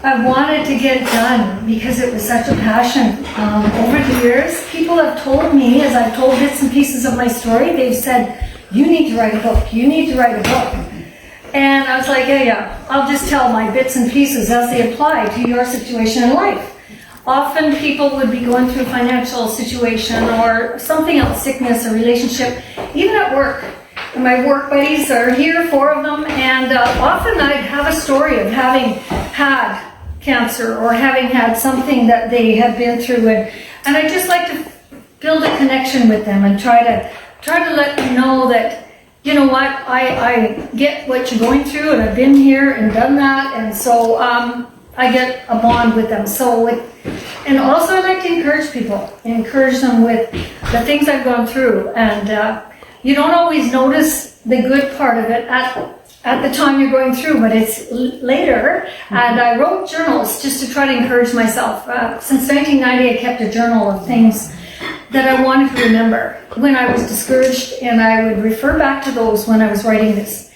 I wanted to get it done because it was such a passion. Over the years, people have told me, as I've told bits and pieces of my story, they've said, you need to write a book, you need to write a book. And I was like, yeah, I'll just tell my bits and pieces as they apply to your situation in life. Often people would be going through a financial situation or something else, sickness, a relationship, even at work. And my work buddies are here, 4 of them, and often I'd have a story of having had cancer or having had something that they had been through, and I just like to build a connection with them and try to let them know that, you know what, I get what you're going through, and I've been here and done that, and so I get a bond with them. And also I like to encourage them with the things I've gone through, and you don't always notice the good part of it at the time you're going through, but it's later. And I wrote journals just to try to encourage myself. Since 1990, I kept a journal of things that I wanted to remember when I was discouraged, and I would refer back to those when I was writing this.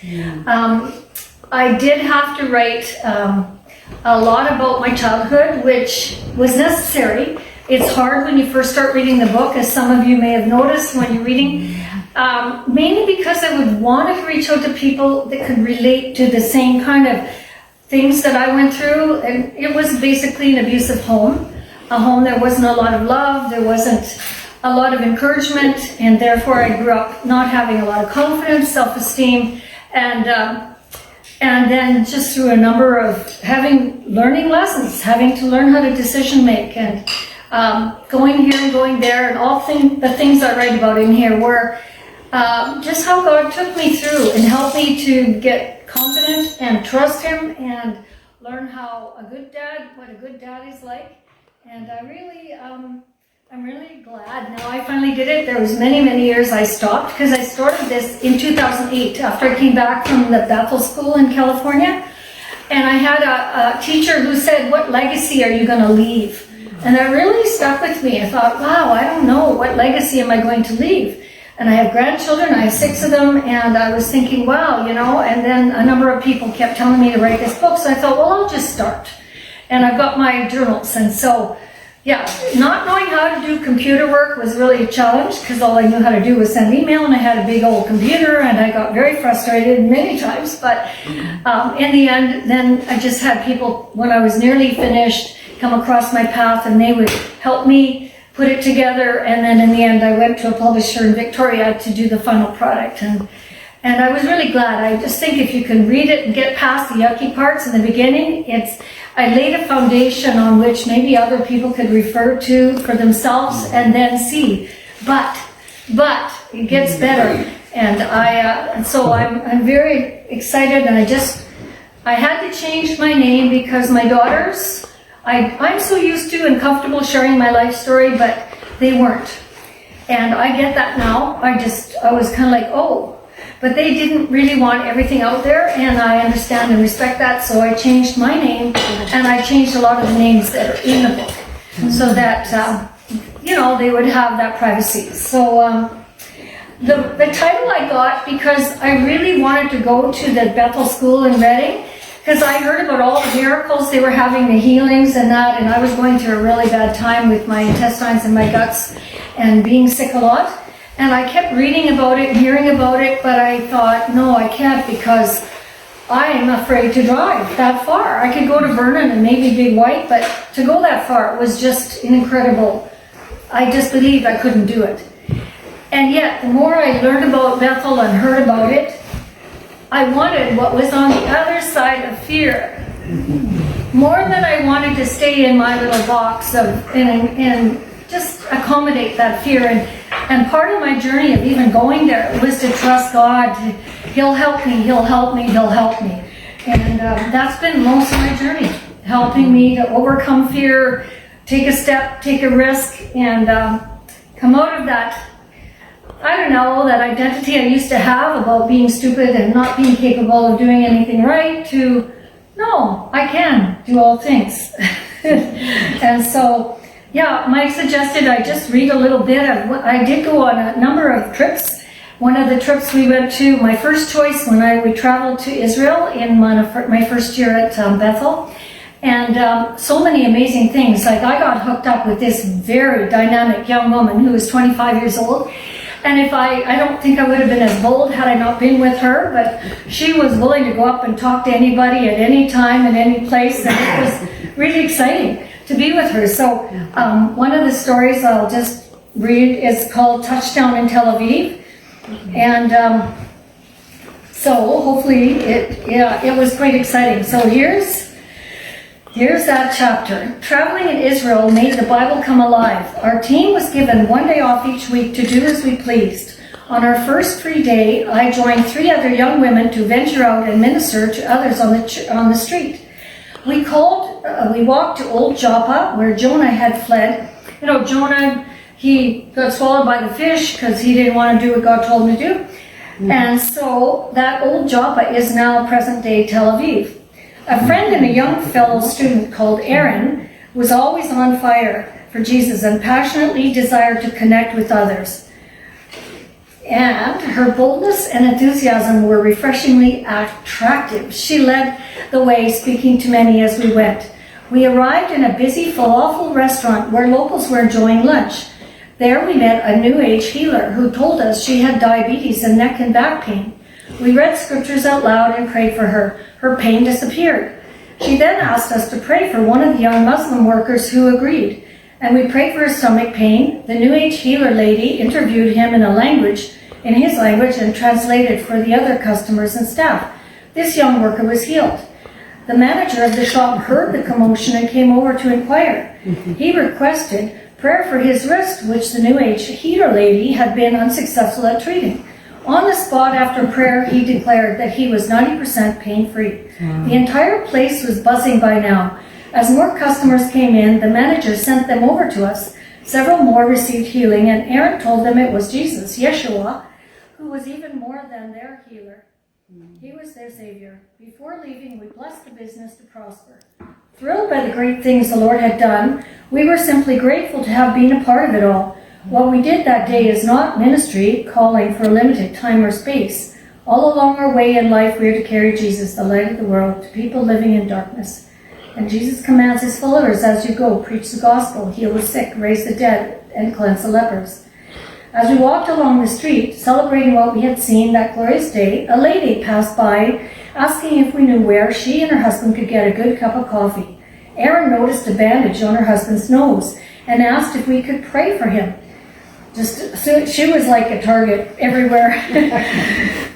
I did have to write a lot about my childhood, which was necessary. It's hard when you first start reading the book, as some of you may have noticed when you're reading. Mainly because I would want to reach out to people that could relate to the same kind of things that I went through. And it was basically an abusive home. A home there wasn't a lot of love, there wasn't a lot of encouragement, and therefore I grew up not having a lot of confidence, self-esteem, and then just through a number of learning lessons, having to learn how to decision make, and going here and going there, and the things I write about in here were just how God took me through and helped me to get confident and trust Him and learn what a good dad is like. And I'm really glad now I finally did it. There was many years I stopped, because I started this in 2008 after I came back from the Bethel School in California. And I had a teacher who said, what legacy are you going to leave? And that really stuck with me. I thought, wow, I don't know, what legacy am I going to leave? And I have grandchildren, I have 6 of them, and I was thinking, wow, and then a number of people kept telling me to write this book, so I thought, well, I'll just start. And I've got my journals, and so, yeah, not knowing how to do computer work was really a challenge, because all I knew how to do was send email, and I had a big old computer, and I got very frustrated many times, but in the end, then I just had people, when I was nearly finished, come across my path, and they would help me put it together, and then in the end I went to a publisher in Victoria to do the final product, and I was really glad. I just think if you can read it and get past the yucky parts in the beginning, I laid a foundation on which maybe other people could refer to for themselves and then see, but it gets better, and so I'm very excited, and I had to change my name because my daughters, I'm so used to and comfortable sharing my life story, but they weren't. And I get that now. I was kind of like, oh, but they didn't really want everything out there, and I understand and respect that, so I changed my name, and I changed a lot of the names that are in the book, so that, they would have that privacy. So the title I got because I really wanted to go to the Bethel School in Redding, because I heard about all the miracles they were having, the healings and that, and I was going through a really bad time with my intestines and my guts and being sick a lot. And I kept reading about it and hearing about it, but I thought, no, I can't, because I am afraid to drive that far. I could go to Vernon and maybe Big White, but to go that far was just incredible. I just believed I couldn't do it. And yet, the more I learned about Bethel and heard about it, I wanted what was on the other side of fear. More than I wanted to stay in my little box and just accommodate that fear. And part of my journey of even going there was to trust God. He'll help me, He'll help me, He'll help me. And that's been most of my journey, helping me to overcome fear, take a step, take a risk, and come out of that, I don't know, that identity I used to have about being stupid and not being capable of doing anything right, to, no, I can do all things. And so, yeah, Mike suggested I just read a little bit of what I did. Go on a number of trips. One of the trips we went to, my first choice when we traveled to Israel in my first year at Bethel, And so many amazing things. Like I got hooked up with this very dynamic young woman who was 25 years old. And if I don't think I would have been as bold had I not been with her, but she was willing to go up and talk to anybody at any time and any place, and it was really exciting to be with her. So one of the stories I'll just read is called Touchdown in Tel Aviv. And so hopefully it was quite exciting. So here's that chapter. Traveling in Israel made the Bible come alive. Our team was given one day off each week to do as we pleased. On our first free day, I joined 3 other young women to venture out and minister to others on the street. We walked to Old Joppa, where Jonah had fled. You know, Jonah, he got swallowed by the fish because he didn't want to do what God told him to do. And so that Old Joppa is now present-day Tel Aviv. A friend and a young fellow student called Aaron was always on fire for Jesus and passionately desired to connect with others. And her boldness and enthusiasm were refreshingly attractive. She led the way, speaking to many as we went. We arrived in a busy falafel restaurant where locals were enjoying lunch. There we met a New Age healer who told us she had diabetes and neck and back pain. We read scriptures out loud and prayed for her. Her pain disappeared. She then asked us to pray for one of the young Muslim workers who agreed. And we prayed for his stomach pain. The New Age healer lady interviewed him in his language, and translated for the other customers and staff. This young worker was healed. The manager of the shop heard the commotion and came over to inquire. He requested prayer for his wrist, which the New Age healer lady had been unsuccessful at treating. On the spot after prayer, he declared that he was 90% pain-free. The entire place was buzzing by now. As more customers came in, the manager sent them over to us. Several more received healing, and Aaron told them it was Jesus, Yeshua, who was even more than their healer. He was their savior. Before leaving, we blessed the business to prosper. Thrilled by the great things the Lord had done, we were simply grateful to have been a part of it all. What we did that day is not ministry, calling for a limited time or space. All along our way in life, we are to carry Jesus, the light of the world, to people living in darkness. And Jesus commands his followers, as you go, preach the gospel, heal the sick, raise the dead, and cleanse the lepers. As we walked along the street, celebrating what we had seen that glorious day, a lady passed by, asking if we knew where she and her husband could get a good cup of coffee. Aaron noticed a bandage on her husband's nose and asked if we could pray for him. So she was like a target everywhere.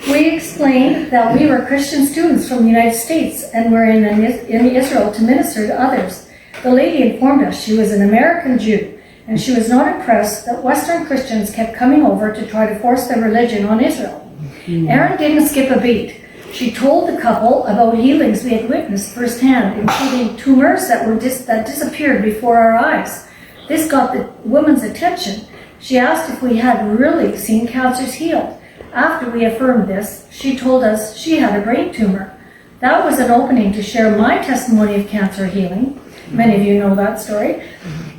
We explained that we were Christian students from the United States and were in Israel to minister to others. The lady informed us she was an American Jew, and she was not impressed that Western Christians kept coming over to try to force their religion on Israel. Aaron didn't skip a beat. She told the couple about healings we had witnessed firsthand, including tumors that disappeared before our eyes. This got the woman's attention. She asked if we had really seen cancers healed. After we affirmed this, she told us she had a brain tumor. That was an opening to share my testimony of cancer healing. Many of you know that story.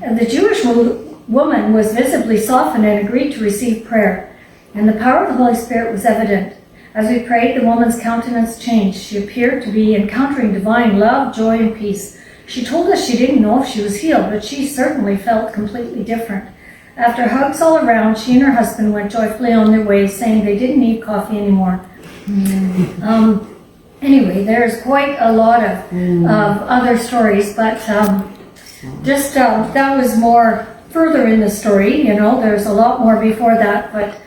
And the Jewish woman was visibly softened and agreed to receive prayer. And the power of the Holy Spirit was evident. As we prayed, the woman's countenance changed. She appeared to be encountering divine love, joy, and peace. She told us she didn't know if she was healed, but she certainly felt completely different. After hugs all around, she and her husband went joyfully on their way, saying they didn't need coffee anymore. Anyway, there's quite a lot of other stories, but that was more further in the story. You know, there's a lot more before that, but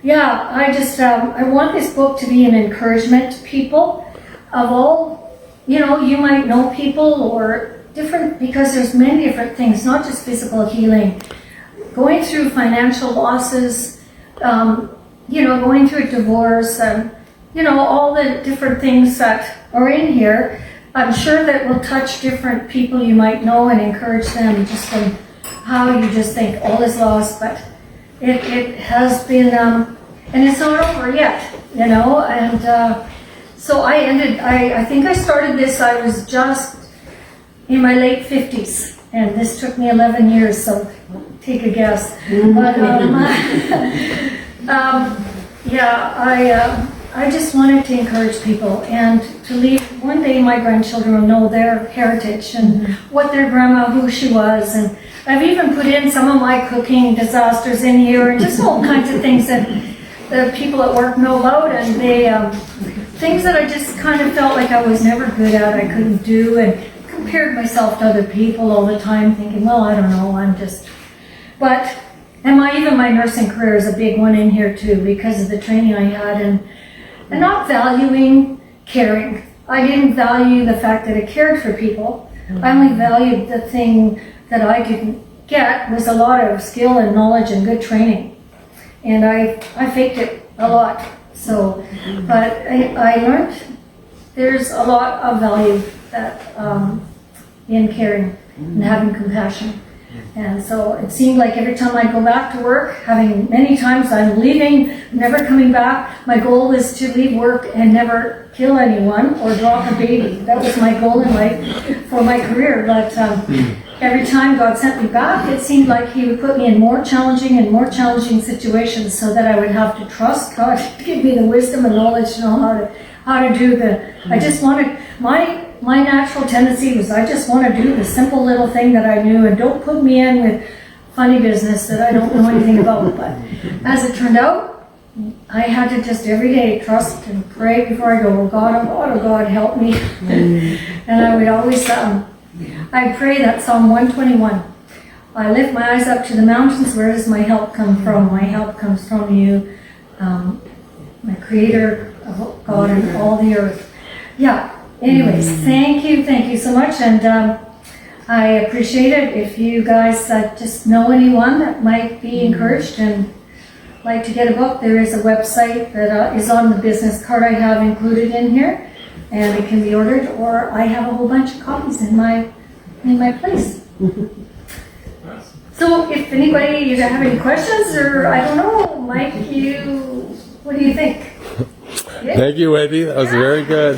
yeah, I want this book to be an encouragement to people of all, you know, you might know people or different, because there's many different things, not just physical healing. Going through financial losses, you know, going through a divorce, and, you know, all the different things that are in here, I'm sure that will touch different people you might know and encourage them just in how you just think all is lost, but it has been, and it's not over yet, you know, and so I think I started this, I was just in my late 50s. And this took me 11 years, so take a guess. But yeah, I just wanted to encourage people and to leave. One day my grandchildren will know their heritage and what their grandma, who she was. And I've even put in some of my cooking disasters in here and just all kinds of things that the people at work know about. And they, things that I just kind of felt like I was never good at, I couldn't do, and compared myself to other people all the time, thinking, well, I don't know, I'm just, but, and even my nursing career is a big one in here too, because of the training I had, and not valuing caring. I didn't value the fact that I cared for people. I only valued the thing that I didn't get was a lot of skill and knowledge and good training. And I faked it a lot. So, but I learned there's a lot of value that in caring and having compassion. And so it seemed like every time I go back to work, having many times I'm leaving, never coming back. My goal was to leave work and never kill anyone or drop a baby. That was my goal in life for my career. But every time God sent me back, it seemed like He would put me in more challenging and more challenging situations, so that I would have to trust God to give me the wisdom and knowledge to know how to do the. I just wanted my natural tendency was I just want to do the simple little thing that I knew, and don't put me in with funny business that I don't know anything about. But as it turned out, I had to just every day trust and pray before I go, oh God, oh God, help me. And I would always, I pray that Psalm 121. I lift my eyes up to the mountains. Where does my help come from? My help comes from you, my creator of God and all the earth. Yeah. Anyways, thank you so much, and I appreciate it. If you guys just know anyone that might be encouraged and like to get a book, there is a website that is on the business card I have included in here, and it can be ordered, or I have a whole bunch of copies in my place. So if anybody, you have any questions, or I don't know, Mike, what do you think? Thank you, Wendy. That was very good.